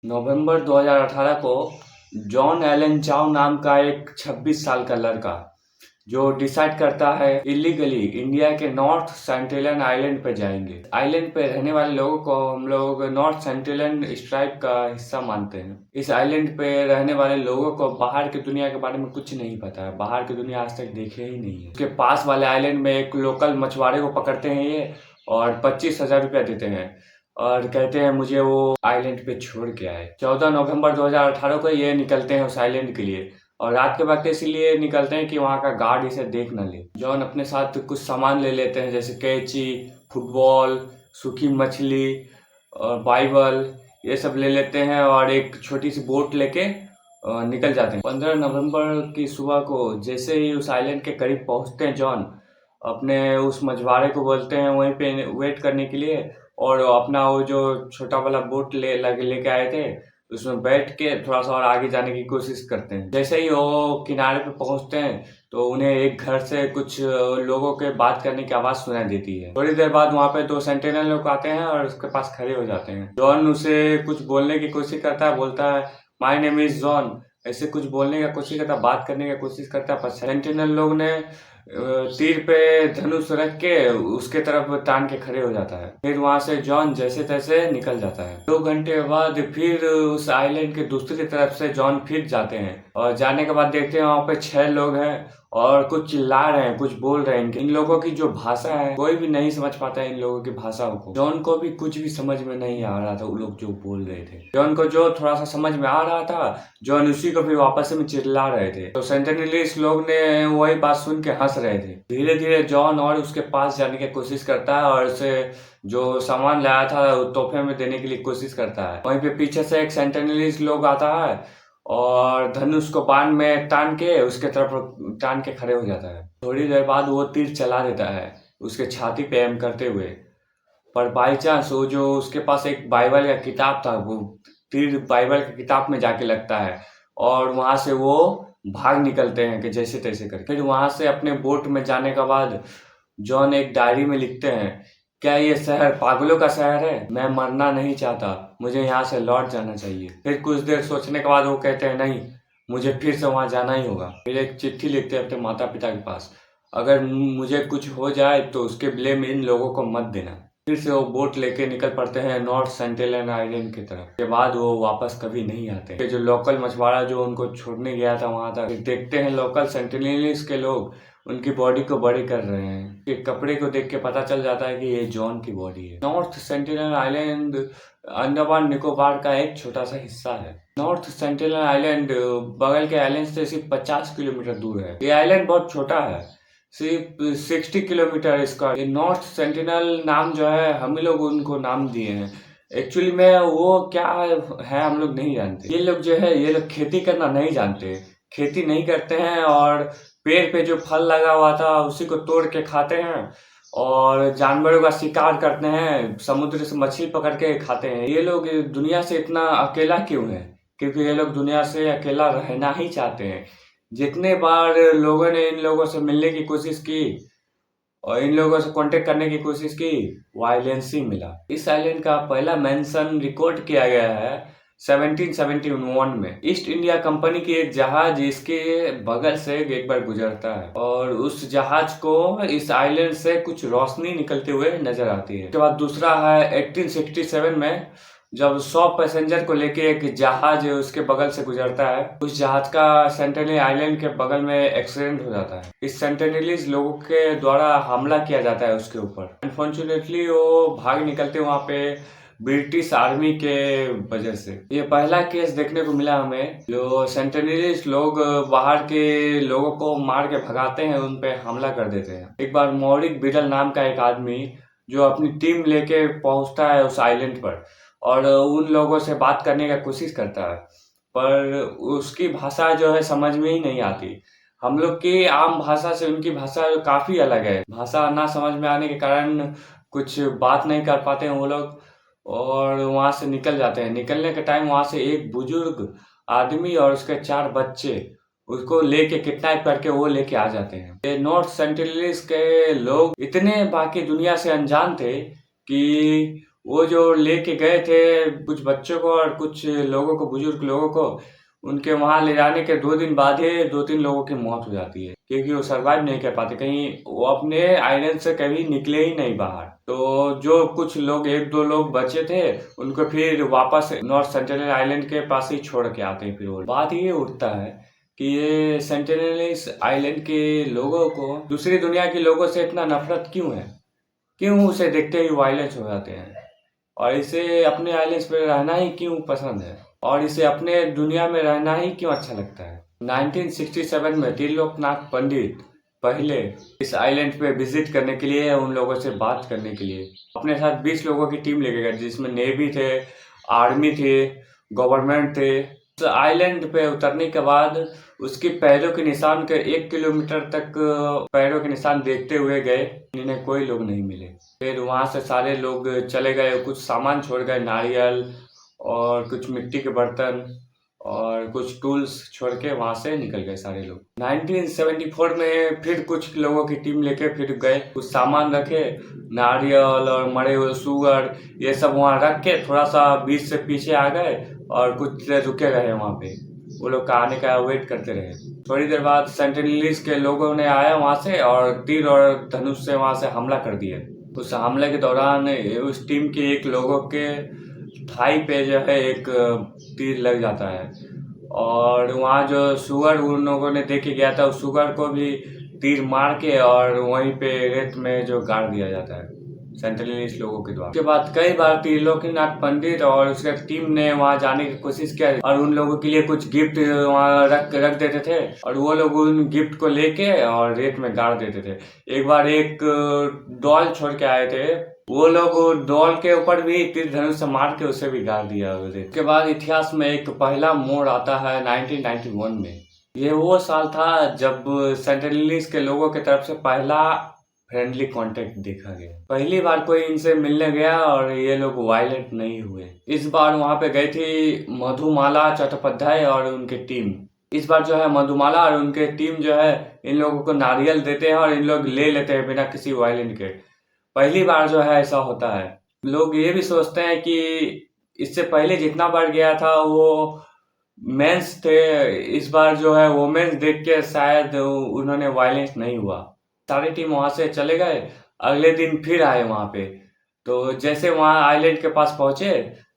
नवंबर 2018 को John Allen चाउ नाम का एक 26 साल का लड़का जो डिसाइड करता है इलीगली इंडिया के नॉर्थ सेंटिनल आइलैंड पे जाएंगे। आइलैंड पे रहने वाले लोगों को हम लोग नॉर्थ सेंटिनल ट्राइब का हिस्सा मानते हैं। इस आइलैंड पे रहने वाले लोगों को बाहर की दुनिया के बारे में कुछ नहीं पता है, बाहर की दुनिया आज तक देखे ही नहीं है। उसके पास वाले आइलैंड में एक लोकल मछुआरे को पकड़ते हैं ये और 25,000 रुपया देते हैं और कहते हैं मुझे वो आइलैंड पे छोड़ के आए। 14 नवंबर 2018 को ये निकलते हैं उस आइलैंड के लिए और रात के वक्त इसीलिए निकलते हैं कि वहाँ का गार्ड इसे देख न ले। जॉन अपने साथ कुछ सामान ले लेते हैं जैसे कैंची, फुटबॉल, सूखी मछली और बाइबल, ये सब ले लेते हैं और एक छोटी सी बोट लेके निकल जाते हैं। 15 नवंबर की सुबह को जैसे ही उस आइलैंड के करीब पहुँचते हैं जॉन अपने उस मछुआरे को बोलते हैं वहीं पे वेट करने के लिए और अपना वो जो छोटा वाला बोट लेके आए थे उसमें बैठ के थोड़ा सा और आगे जाने की कोशिश करते हैं। जैसे ही वो किनारे पे पहुंचते हैं तो उन्हें एक घर से कुछ लोगों के बात करने की आवाज सुनाई देती है। थोड़ी देर बाद वहाँ पे 2 सेंटिनल लोग आते हैं और उसके पास खड़े हो जाते हैं। जॉन उसे कुछ बोलने की कोशिश करता है, बोलता है माय नेम इज जॉन, ऐसे कुछ बोलने का कोशिश करता है, बात करने की कोशिश करता है, पर सेंटिनल लोग ने तीर पे धनुष रख के उसके तरफ तान के खड़े हो जाता है। फिर वहां से जॉन जैसे तैसे निकल जाता है। 2 घंटे बाद फिर उस आइलैंड के दूसरी तरफ से जॉन फिर जाते हैं और जाने के बाद देखते हैं वहां पे 6 लोग हैं और कुछ चिल्ला रहे हैं, कुछ बोल रहे हैं। इन लोगों की जो भाषा है कोई भी नहीं समझ पाता है इन लोगों की भाषाओं को। जॉन को भी कुछ भी समझ में नहीं आ रहा था वो लोग जो बोल रहे थे। जॉन को जो थोड़ा सा समझ में आ रहा था जॉन उसी को फिर वापस में चिल्ला रहे थे। तो सेंटिनलीज लोग ने वही बात सुन के हंस रहे थे। धीरे धीरे जॉन और उसके पास जाने की कोशिश करता है और उसे जो सामान लाया था तोहफे में देने के लिए कोशिश करता है। वहीं पे पीछे से एक सेंटिनलीज लोग आता है और धनुष को बाण में टान के उसके तरफ टान के खड़े हो जाता है। थोड़ी देर बाद वो तीर चला देता है उसके छाती पे एम करते हुए, पर बाई चांस वो जो उसके पास एक बाइबल का किताब था वो तीर बाइबल की किताब में जाके लगता है और वहां से वो भाग निकलते हैं कि जैसे तैसे करके। फिर वहां से अपने बोट में जाने के बाद जॉन एक डायरी में लिखते हैं, क्या ये शहर पागलों का शहर है? मैं मरना नहीं चाहता, मुझे यहाँ से लौट जाना चाहिए। फिर कुछ देर सोचने के बाद वो कहते हैं नहीं, मुझे फिर से वहां जाना ही होगा। फिर एक चिट्ठी लिखते हैं अपने माता पिता के पास, अगर मुझे कुछ हो जाए तो उसके ब्लेम इन लोगों को मत देना। फिर से वो बोट लेके निकल पड़ते हैं नॉर्थ सेंटिनल आइलैंड की तरफ। के बाद वो वापस कभी नहीं आते। जो लोकल मछुआरा जो उनको छोड़ने गया था वहां तक, देखते हैं लोकल सेंटिनलीज के लोग उनकी बॉडी को बड़ी कर रहे हैं। कि कपड़े को देख के पता चल जाता है कि ये जॉन की बॉडी है। North sentinel island Andaman Nicobar का एक छोटा सा हिस्सा है। नॉर्थ सेंटिनल आइलैंड बगल के आइलैंड से सिर्फ 50 किलोमीटर दूर है। ये आइलैंड बहुत छोटा है, सिर्फ 60 किलोमीटर इसका। ये नॉर्थ सेंटिनल नाम जो है हम ही लोग उनको नाम दिए हैं। एक्चुअली में वो क्या है हम लोग नहीं जानते। ये लोग जो है ये लोग खेती करना नहीं जानते, खेती नहीं करते हैं और पेड़ पे जो फल लगा हुआ था उसी को तोड़ के खाते हैं और जानवरों का शिकार करते हैं, समुद्र से मछली पकड़ के खाते हैं। ये लोग दुनिया से इतना अकेला क्यों है? क्योंकि ये लोग दुनिया से अकेला रहना ही चाहते हैं। जितने बार लोगों ने इन लोगों से मिलने की कोशिश की और इन लोगों से कांटेक्ट करने की कोशिश की, वो आइलैंड ही मिला। इस आइलैंड का पहला मेंशन रिकॉर्ड किया गया है 1771 में। ईस्ट इंडिया कंपनी की एक जहाज इसके बगल से एक बार गुजरता है और उस जहाज को इस आइलैंड से कुछ रोशनी निकलते हुए नजर आती है। उसके बाद दूसरा है 1867 में जब 100 पैसेंजर को लेके एक जहाज उसके बगल से गुजरता है। उस जहाज का सेंटिनली आइलैंड के बगल में एक्सीडेंट हो जाता है। इस सेंटिनलीज लोगों के द्वारा हमला किया जाता है उसके ऊपर। अनफॉर्चुनेटली वो भाग निकलते वहां पे ब्रिटिश आर्मी के वजह से। ये पहला केस देखने को मिला हमें जो सेंटिनलीज लोग बाहर के लोगों को मार के भगाते हैं, उन पे हमला कर देते हैं। एक बार मौरिक बिडल नाम का एक आदमी जो अपनी टीम लेके पहुंचता है उस आइलैंड पर और उन लोगों से बात करने का कोशिश करता है, पर उसकी भाषा जो है समझ में ही नहीं आती। हम लोग की आम भाषा से उनकी भाषा काफी अलग है। भाषा ना समझ में आने के कारण कुछ बात नहीं कर पाते हैं वो लोग और वहां से निकल जाते हैं। निकलने के टाइम वहां से एक बुजुर्ग आदमी और उसके 4 बच्चे उसको लेके किडनैप करके वो लेके आ जाते हैं। ये नॉर्थ सेंटिनलीज के लोग इतने बाकी दुनिया से अनजान थे कि वो जो लेके गए थे कुछ बच्चों को और कुछ लोगों को, बुजुर्ग लोगों को, उनके वहां ले जाने के 2 दिन बाद ही 2-3 लोगों की मौत हो जाती है, क्योंकि वो सरवाइव नहीं कर पाते, कहीं वो अपने आइलैंड से कभी निकले ही नहीं बाहर। तो जो कुछ लोग, 1-2 लोग बचे थे, उनको फिर वापस नॉर्थ सेंटिनल आइलैंड के पास ही छोड़ के आते हैं। फिर वो बात ये उठता है कि ये सेंटिनलीज आइलैंड के लोगों को दूसरी दुनिया के लोगों से इतना नफरत क्यों है, क्यों उसे देखते ही वायलेंस हो जाते हैं, और इसे अपने आइलैंड पे रहना ही क्यों पसंद है, और इसे अपने दुनिया में रहना ही क्यों अच्छा लगता है। 1967 में त्रिलोकनाथ पंडित पहले इस आइलैंड पे विजिट करने के लिए, उन लोगों से बात करने के लिए अपने साथ 20 लोगों की टीम लेके गए, जिसमें नेवी थे, आर्मी थे, गवर्नमेंट थे। उस आइलैंड पे उतरने के बाद उसके पैरों के निशान के 1 किलोमीटर तक पैरों के निशान देखते हुए गए, इन्हें कोई लोग नहीं मिले। फिर वहां से सारे लोग चले गए, कुछ सामान छोड़ गए, नारियल और कुछ मिट्टी के बर्तन और कुछ टूल्स छोड़ के वहां से निकल गए सारे लोग। 1974 में फिर कुछ लोगों की टीम लेके फिर गए, कुछ सामान रखे, नारियल और मरे हुए सुअर ये सब वहां रख के थोड़ा सा बीच से पीछे आ गए और कुछ देर रुके रहे वहां पे, वो लोग का आने का वेट करते रहे। थोड़ी देर बाद सेंटिनलीज के लोगों ने आया वहां से और तीर और धनुष से वहां से हमला कर दिया। उस हमले के दौरान उस टीम के एक लोगों के थाई पे जो है एक तीर लग जाता है, और वहाँ जो सुगर उन लोगों ने देख के गया था, उस सुगर को भी तीर मार के और वहीं पे रेत में जो गाड़ दिया जाता है सेंटिनलीज लोगों के द्वारा। उसके बाद कई बार त्रिलोकीनाथ पंडित और उसके टीम ने वहां जाने की कोशिश किया और उन लोगों के लिए कुछ गिफ्ट वहां रख देते थे, और वो लोग उन गिफ्ट को लेके और रेत में गाड़ देते थे। एक बार एक डॉल छोड़ के आए थे, वो लोग डॉल के ऊपर भी तीर धनुष से मार के उसे भी गाड़ दिया। उसके बाद इतिहास में एक पहला मोड़ आता है 1991 में। ये वो साल था जब सेंटिनलीज के लोगों की तरफ से पहला फ्रेंडली कांटेक्ट देखा गया, पहली बार कोई इनसे मिलने गया और ये लोग वायलेंट नहीं हुए। इस बार वहां पे गई थी मधुमाला चट्टोपाध्याय और उनकी टीम। इस बार जो है मधुमाला और उनके टीम जो है इन लोगों को नारियल देते हैं और इन लोग ले लेते हैं बिना किसी वायलेंट के। पहली बार जो है ऐसा होता है। लोग ये भी सोचते हैं कि इससे पहले जितना बार गया था वो मेंस थे, इस बार जो है वोमेन्स देख के शायद उन्होंने वायलेंस नहीं हुआ। सारी टीम वहां से चले गए, अगले दिन फिर आए वहां पे। तो जैसे वहां आइलैंड के पास पहुंचे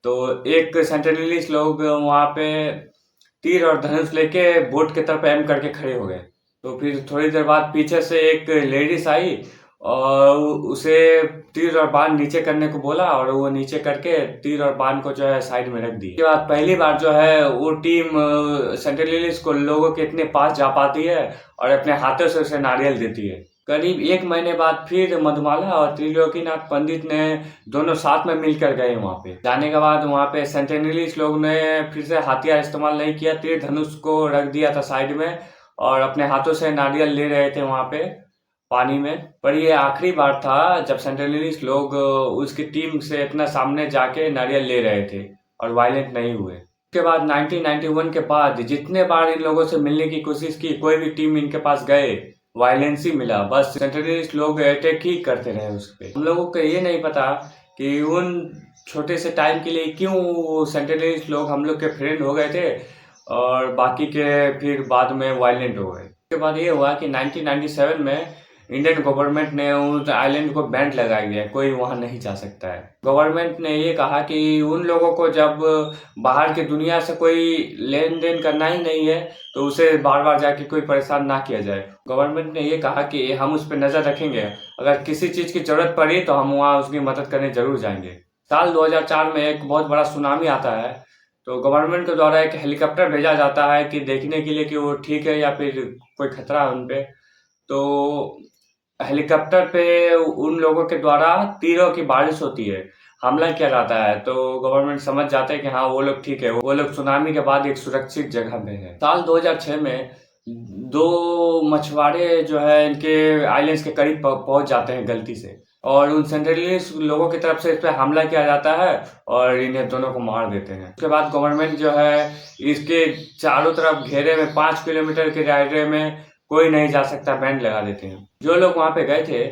तो एक सेंटिनलीज लोग वहां पे तीर और धनुष लेके बोट की तरफ एम करके खड़े हो गए। तो फिर थोड़ी देर बाद पीछे से एक लेडीज आई और उसे तीर और बाण नीचे करने को बोला, और वो नीचे करके तीर और बाण को जो है साइड में रख दी। उसके बाद पहली बार जो है वो टीम सेंटिनलीज को लोगों के इतने पास जा पाती है और अपने हाथों से उसे नारियल देती है। करीब 1 महीने बाद फिर मधुमाला और त्रिलोकीनाथ पंडित ने दोनों साथ में मिलकर गए वहां पे। जाने के बाद वहां पे सेंटिनलीज लोग ने फिर से हथियार इस्तेमाल नहीं किया, तीर धनुष को रख दिया था साइड में और अपने हाथों से नारियल ले रहे थे वहां पे पानी में। पर ये आखिरी बार था जब सेंटिनलीज लोग उसकी टीम से इतना सामने जाके नारियल ले रहे थे और वायलेंट नहीं हुए। उसके बाद 1991 के बाद जितने बार इन लोगों से मिलने की कोशिश की, कोई भी टीम इनके पास गए, वायलेंस ही मिला, बस सेंटिनलीज लोग अटैक ही करते रहे उस पे। हम लोगों को ये नहीं पता कि उन छोटे से टाइम के लिए क्यों सेंटिनलीज लोग हम लोग के फ्रेंड हो गए थे और बाकी के फिर बाद में वायलेंट हो गए। उसके बाद ये हुआ कि 1997 में इंडियन गवर्नमेंट ने उस आइलैंड को बैन लगा दिया, कोई वहां नहीं जा सकता है। गवर्नमेंट ने ये कहा कि उन लोगों को जब बाहर की दुनिया से कोई लेन देन करना ही नहीं है तो उसे बार बार जाके कोई परेशान ना किया जाए। गवर्नमेंट ने ये कहा कि हम उस पर नजर रखेंगे, अगर किसी चीज की जरूरत पड़ी तो हम वहाँ उसकी मदद करने जरूर जाएंगे। साल 2004 में एक बहुत बड़ा सुनामी आता है, तो गवर्नमेंट के द्वारा एक हेलीकॉप्टर भेजा जाता है कि देखने के लिए कि वो ठीक है या फिर कोई खतरा है उनपे। तो हेलीकॉप्टर पे उन लोगों के द्वारा तीरों की बारिश होती है, हमला किया जाता है, तो गवर्नमेंट समझ जाते हैं कि हाँ वो लोग ठीक है, वो लोग सुनामी के बाद एक सुरक्षित जगह पे है। साल 2006 में 2 मछुआरे जो है इनके आइलैंड्स के करीब पहुंच जाते हैं गलती से, और उन सेंटिनलीज लोगों की तरफ से इस पे हमला किया जाता है और इन्हें दोनों को मार देते हैं। उसके बाद गवर्नमेंट जो है इसके चारों तरफ घेरे में 5 किलोमीटर के दायरे में कोई नहीं जा सकता, बैंड लगा देते हैं। जो लोग वहां पे गए थे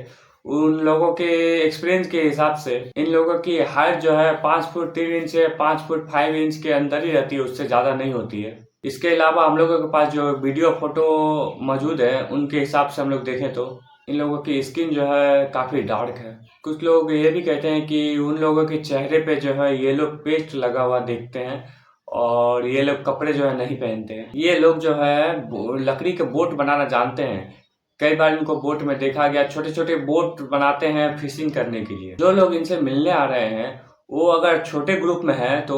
उन लोगों के एक्सपीरियंस के हिसाब से इन लोगों की हाइट जो है 5 फुट 3 इंच से 5 फुट 5 इंच के अंदर ही रहती है, उससे ज़्यादा नहीं होती है। इसके अलावा हम लोगों के पास जो वीडियो फोटो मौजूद है उनके हिसाब से हम लोग देखें तो इन लोगों की स्किन जो है काफ़ी डार्क है। कुछ लोग ये भी कहते हैं कि उन लोगों के चेहरे पे जो है ये लोग पेस्ट लगा हुआ देखते हैं और ये लोग कपड़े जो है नहीं पहनते हैं। ये लोग जो है लकड़ी के बोट बनाना जानते हैं। कई बार इनको बोट में देखा गया, छोटे छोटे बोट बनाते हैं फिशिंग करने के लिए। जो लोग इनसे मिलने आ रहे हैं वो अगर छोटे ग्रुप में है तो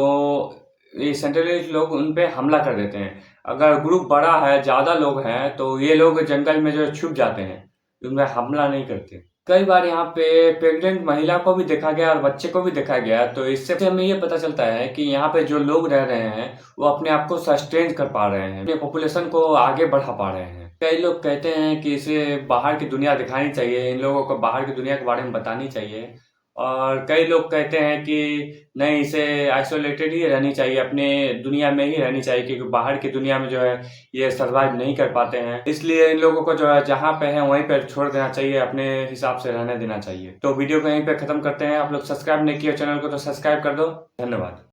ये सेंट्रलिस्ट लोग उन पे हमला कर देते हैं। अगर ग्रुप बड़ा है, ज़्यादा लोग हैं, तो ये लोग जंगल में जो है छुप जाते हैं, उनमें हमला नहीं करते। कई बार यहाँ पे प्रेग्नेंट महिला को भी देखा गया और बच्चे को भी देखा गया, तो इससे हमें ये पता चलता है कि यहाँ पे जो लोग रह रहे हैं वो अपने आप को सस्टेन कर पा रहे हैं, अपने पॉपुलेशन को आगे बढ़ा पा रहे हैं। कई लोग कहते हैं कि इसे बाहर की दुनिया दिखानी चाहिए, इन लोगों को बाहर की दुनिया के बारे में बतानी चाहिए। और कई लोग कहते हैं कि नहीं, इसे आइसोलेटेड ही रहनी चाहिए, अपने दुनिया में ही रहनी चाहिए, क्योंकि बाहर की दुनिया में जो है ये सर्वाइव नहीं कर पाते हैं। इसलिए इन लोगों को जो है जहाँ पे है वहीं पर छोड़ देना चाहिए, अपने हिसाब से रहने देना चाहिए। तो वीडियो को यहीं पे खत्म करते हैं। आप लोग सब्सक्राइब नहीं किया चैनल को तो सब्सक्राइब कर दो। धन्यवाद।